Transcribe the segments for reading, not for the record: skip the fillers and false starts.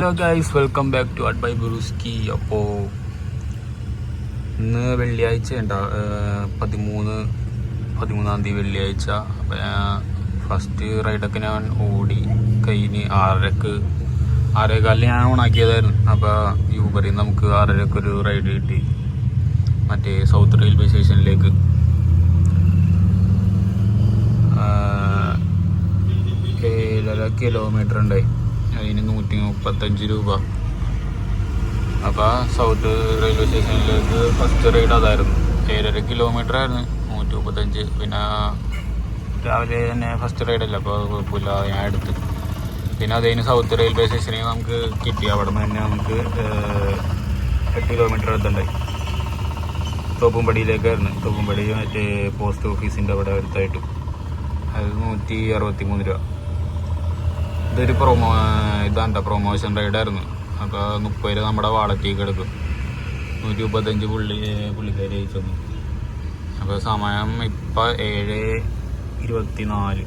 Hello guys, welcome back to അഡ്ബൈ ബുറുസ്കി. അപ്പോൾ ഇന്ന് വെള്ളിയാഴ്ച ഉണ്ടാ 13-ാം തീയതി വെള്ളിയാഴ്ച. അപ്പോൾ ഫസ്റ്റ് റൈഡൊക്കെ ഞാൻ ഓടി കഴിഞ്ഞ് 6:15 ഞാൻ ഓണാക്കിയതായിരുന്നു. അപ്പോൾ യൂബറിൽ നമുക്ക് 6:30 ഒരു റൈഡ് കിട്ടി മറ്റേ സൗത്ത് റെയിൽവേ സ്റ്റേഷനിലേക്ക്. 7.5 കിലോമീറ്റർ ഉണ്ടായി, അതിന് 135 രൂപ. അപ്പോൾ സൗത്ത് റെയിൽവേ സ്റ്റേഷനിലേക്ക് ഫസ്റ്റ് റൈഡ് അതായിരുന്നു. 7.5 കിലോമീറ്റർ ആയിരുന്നു, 135. പിന്നെ രാവിലെ തന്നെ ഫസ്റ്റ് റൈഡല്ല, അപ്പോൾ കുഴപ്പമില്ല, ഞാൻ എടുത്ത്. പിന്നെ അതിന് സൗത്ത് റെയിൽവേ സ്റ്റേഷനിൽ നമുക്ക് കിട്ടി. അവിടെ നിന്ന് തന്നെ നമുക്ക് 8 കിലോമീറ്റർ അടുത്തുണ്ടായി. തോപ്പുംപടിയിലേക്കായിരുന്നു. തോപ്പുംപടി മറ്റേ പോസ്റ്റ് ഓഫീസിൻ്റെ അവിടെ അടുത്തായിട്ട്. അത് 163 രൂപ. ഇതൊരു പ്രൊമോഷൻ റൈഡായിരുന്നു. അപ്പോൾ 30 രൂപ നമ്മുടെ വാളറ്റിലേക്ക് എടുക്കും. 135 പുള്ളിക്കാരി അയച്ചു തന്നു. അപ്പോൾ സമയം ഇപ്പം 7:24.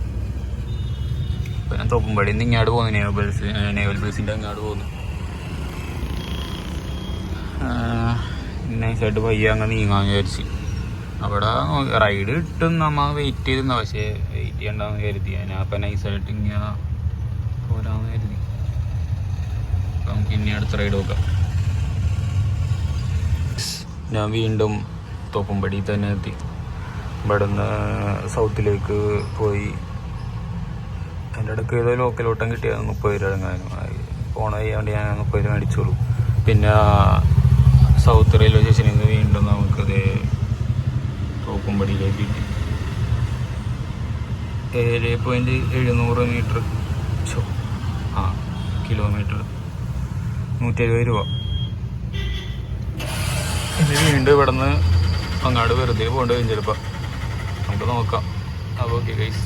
ഇപ്പം ഞാൻ തോപ്പുംപടിയിൽ നിന്ന് ഇങ്ങോട്ട് പോകുന്നു, നേവൽ ബേസിൻ്റെ അങ്ങോട്ട് പോകുന്നു. നൈസായിട്ട് പയ്യെ അങ്ങ് നീങ്ങാന്ന് വിചാരിച്ച്. അവിടെ റൈഡ് കിട്ടും, നമ്മൾ വെയിറ്റ് ചെയ്തിരുന്ന. പക്ഷേ വെയിറ്റ് ചെയ്യണ്ടെന്ന് കരുതി. ഞാൻ അപ്പം നൈസായിട്ട് ഇങ്ങനെ പോരാന്ന് കരുതി. അപ്പം നമുക്ക് ഇനി അടുത്ത റൈഡ് നോക്കാം. ഞാൻ വീണ്ടും തോപ്പുംപടി തന്നെ എത്തി. ഇവിടെ നിന്ന് സൗത്തിലേക്ക് പോയി. എൻ്റെ ഇടയ്ക്ക് ഏതോ ലോക്കൽ ഓട്ടം കിട്ടിയത് 30 രൂപ എങ്ങാനും പോണ ചെയ്യാണ്ട് ഞാൻ 30 രൂപ അടിച്ചോളൂ. പിന്നെ സൗത്ത് റെയിൽവേ സ്റ്റേഷനിൽ നിന്ന് വീണ്ടും നമുക്കത് തോപ്പുംപടിയിലേക്ക് കിട്ടി. 7.700 മീറ്റർ കിലോമീറ്റർ 170 രൂപ. ഇത് വീണ്ടും ഇവിടെ നിന്ന് അങ്ങാട് വെറുതെ പോകേണ്ടി വരും ചിലപ്പോൾ. നമുക്ക് നോക്കാം. അപ്പോൾ ഓക്കെ ഗൈസ്.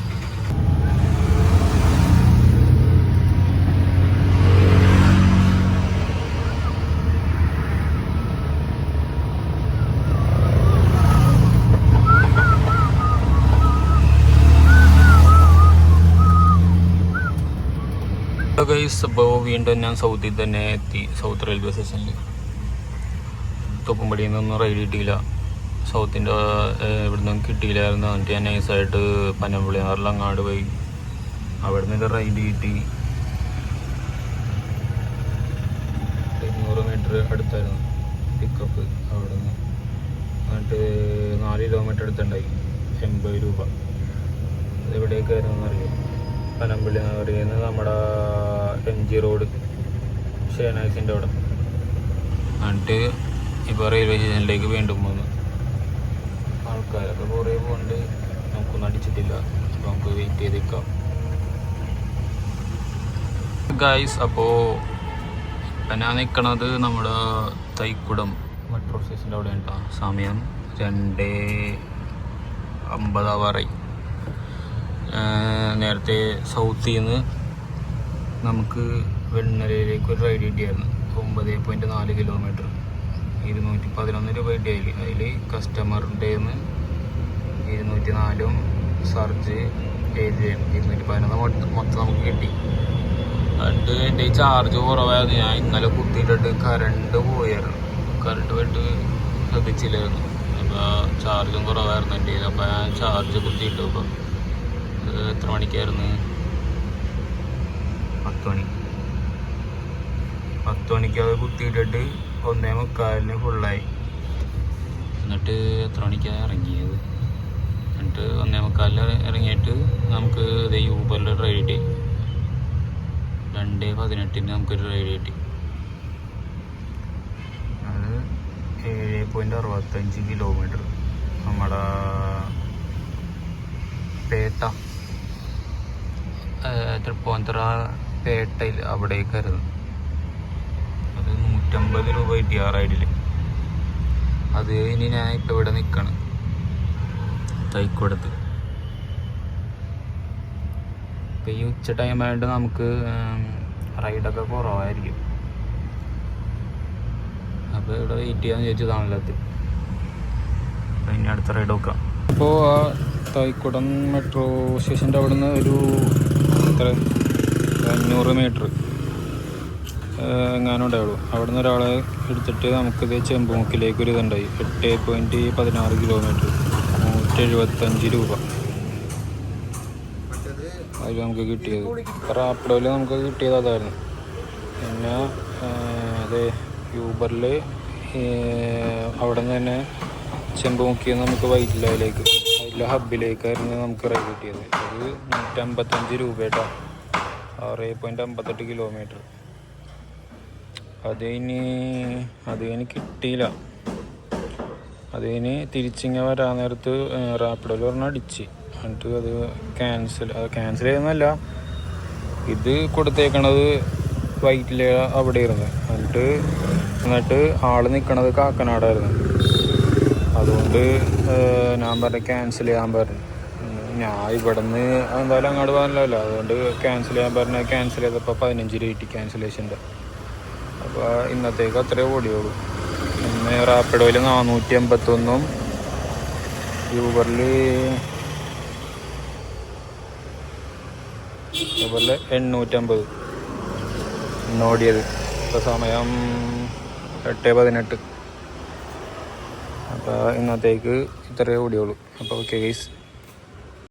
ഗൈസ്, അപ്പോൾ വീണ്ടും ഞാൻ സൗത്തിൽ തന്നെ എത്തി. സൗത്ത് റെയിൽവേ സ്റ്റേഷനിൽ. തോപ്പുംപടിയിൽ നിന്നൊന്നും റൈഡ് കിട്ടിയില്ല. സൗത്തിൻ്റെ ഇവിടെ നിന്നും കിട്ടിയില്ലായിരുന്നു. എന്നിട്ട് ഞാൻ നൈസായിട്ട് പനമ്പുള്ളിയാറിൽ അങ്ങാട് പോയി. അവിടെ നിന്ന് റൈഡ് കിട്ടി. 800 മീറ്റർ അടുത്തായിരുന്നു പിക്കപ്പ്. അവിടെ നിന്ന് എന്നിട്ട് 4 കിലോമീറ്റർ അടുത്തുണ്ടായി. 80 രൂപ. ഇതെവിടേക്കായിരുന്നു എന്നറിയാം. പനമ്പള്ളി എന്ന് പറയുന്നത് നമ്മുടെ MG റോഡ്, ഷേനാക്സിൻ്റെ അവിടെ. എന്നിട്ട് ഇപ്പോൾ റെയിൽവേ സ്റ്റേഷനിലേക്ക് വീണ്ടും വന്നു. ആൾക്കാരൊക്കെ കുറേ പോകുന്നുണ്ട്. നമുക്കൊന്നും അടിച്ചിട്ടില്ല. അപ്പോൾ നമുക്ക് വെയിറ്റ് ചെയ്ത് നിൽക്കാം ഗൈസ്. അപ്പോൾ ഞാൻ നിൽക്കണത് നമ്മുടെ തൈക്കുടം മെട്രോ സ്റ്റേഷൻ്റെ അവിടെ ഉണ്ടോ. സമയം 2:50 ആവാറായി. നേരത്തെ സൗത്തിൽ നിന്ന് നമുക്ക് വെണ്ണലയിലേക്ക് ഒരു റൈഡ് കിട്ടിയായിരുന്നു. 9.4 കിലോമീറ്റർ 211 രൂപ കിട്ടിയായി. അതിൽ കസ്റ്റമറിൻ്റെ 204 സർജ് 7 211 മൊത്തം നമുക്ക് കിട്ടി. എന്നിട്ട് എൻ്റെ ഈ ചാർജ് കുറവായത് ഞാൻ ഇന്നലെ കുത്തിയിട്ടിട്ട് കറണ്ട് പോയായിരുന്നു. കറണ്ട് പോയിട്ട് ശ്രദ്ധിച്ചില്ലായിരുന്നു. അപ്പോൾ ചാർജും കുറവായിരുന്നു എൻ്റെ കയ്യിൽ. അപ്പോൾ ഞാൻ ചാർജ് കുത്തിയിട്ടു. ഇപ്പം എത്ര മണിക്കായിരുന്നു? 10 മണി. 10 മണിക്ക് അത് കുത്തിയിട്ടിട്ട് 1:45 ഫുള്ളായി. എന്നിട്ട് എത്ര മണിക്കാണ് ഇറങ്ങിയത്? എന്നിട്ട് 1:45 ഇറങ്ങിയിട്ട് നമുക്ക് ഇത് യൂബറിൽ റൈഡ് കിട്ടി. 2:18 നമുക്കൊരു റൈഡ് കിട്ടി. അത് 7.65 കിലോമീറ്റർ നമ്മുടെ പേട്ട തൃപ്പൂണിത്തുറ പേട്ടയിൽ അവിടേക്കായിരുന്നു. അത് 150 രൂപ കിട്ടി ആ റൈഡിൽ. അത് ഇനി ഞാൻ ഇപ്പോൾ ഇവിടെ നിൽക്കണം തൈക്കുടത്ത്. ഇപ്പം ഈ ഉച്ച ടൈം ആയതുകൊണ്ട് നമുക്ക് റൈഡൊക്കെ കുറവായിരിക്കും. അപ്പോൾ ഇവിടെ വെയിറ്റ് ചെയ്യാന്ന് ചോദിച്ചതാണല്ലോ. അത് ഇനി അടുത്ത റൈഡ് നോക്കാം. അപ്പോൾ ആ തൈക്കുടം മെട്രോ സ്റ്റേഷൻ്റെ അവിടെ നിന്ന് ഒരു 500 മീറ്റർ എങ്ങാനും ഉണ്ടാവുള്ളൂ. അവിടെ നിന്ന് ഒരാളെ എടുത്തിട്ട് നമുക്കിത് ചെമ്പുമുക്കിലേക്ക് ഒരു ഇതുണ്ടായി 8.16 കിലോമീറ്റർ 175 രൂപ അതിൽ നമുക്ക് കിട്ടിയത്. റാപ്പിഡോയിൽ നമുക്ക് കിട്ടിയത് അതായിരുന്നു. പിന്നെ അത് യൂബറിൽ അവിടെ നിന്ന് തന്നെ ചെമ്പുമുക്കിൽ നമുക്ക് വൈറ്റിലയിലേക്ക് അതിലെ ഹബ്ബിലേക്കായിരുന്നു നമുക്ക് റൈഡ് കിട്ടിയത്. അത് 155 രൂപ 6.58 കിലോമീറ്റർ. അതിന് കിട്ടിയില്ല. അതിന് തിരിച്ചിങ്ങനെ വരാൻ നേരത്ത് റാപ്പിഡോയിൽ പറഞ്ഞാൽ അടിച്ച്, എന്നിട്ട് അത് ക്യാൻസൽ ചെയ്യുന്നതല്ല, ഇത് കൊടുത്തേക്കണത് വൈറ്റില അവിടെ ഇരുന്ന്. എന്നിട്ട് ആള് നിൽക്കണത് കാക്കനാടായിരുന്നു. അതുകൊണ്ട് ഞാൻ പറഞ്ഞു ക്യാൻസൽ ചെയ്യാൻ പറഞ്ഞു. ഞാൻ ഇവിടെ നിന്ന് എന്തായാലും അങ്ങോട്ട് പോകാനല്ലോ, അതുകൊണ്ട് ക്യാൻസൽ ചെയ്യാൻ പറഞ്ഞു. ക്യാൻസൽ ചെയ്തപ്പോൾ 15 രൂപ കിട്ടി ക്യാൻസലേഷൻ്റെ. അപ്പോൾ ഇന്നത്തേക്ക് അത്രേ ഓടിയുള്ളൂ. ഇന്ന് റാപ്പിഡോയിൽ 481, യൂബറിൽ 850 ഓടിയത്. ഇപ്പോൾ സമയം 8:18. അപ്പോൾ ഇന്നത്തേക്ക് ഇത്രയേ ഓടിയുള്ളൂ. അപ്പോൾ ഓക്കെ ഗൈസ്.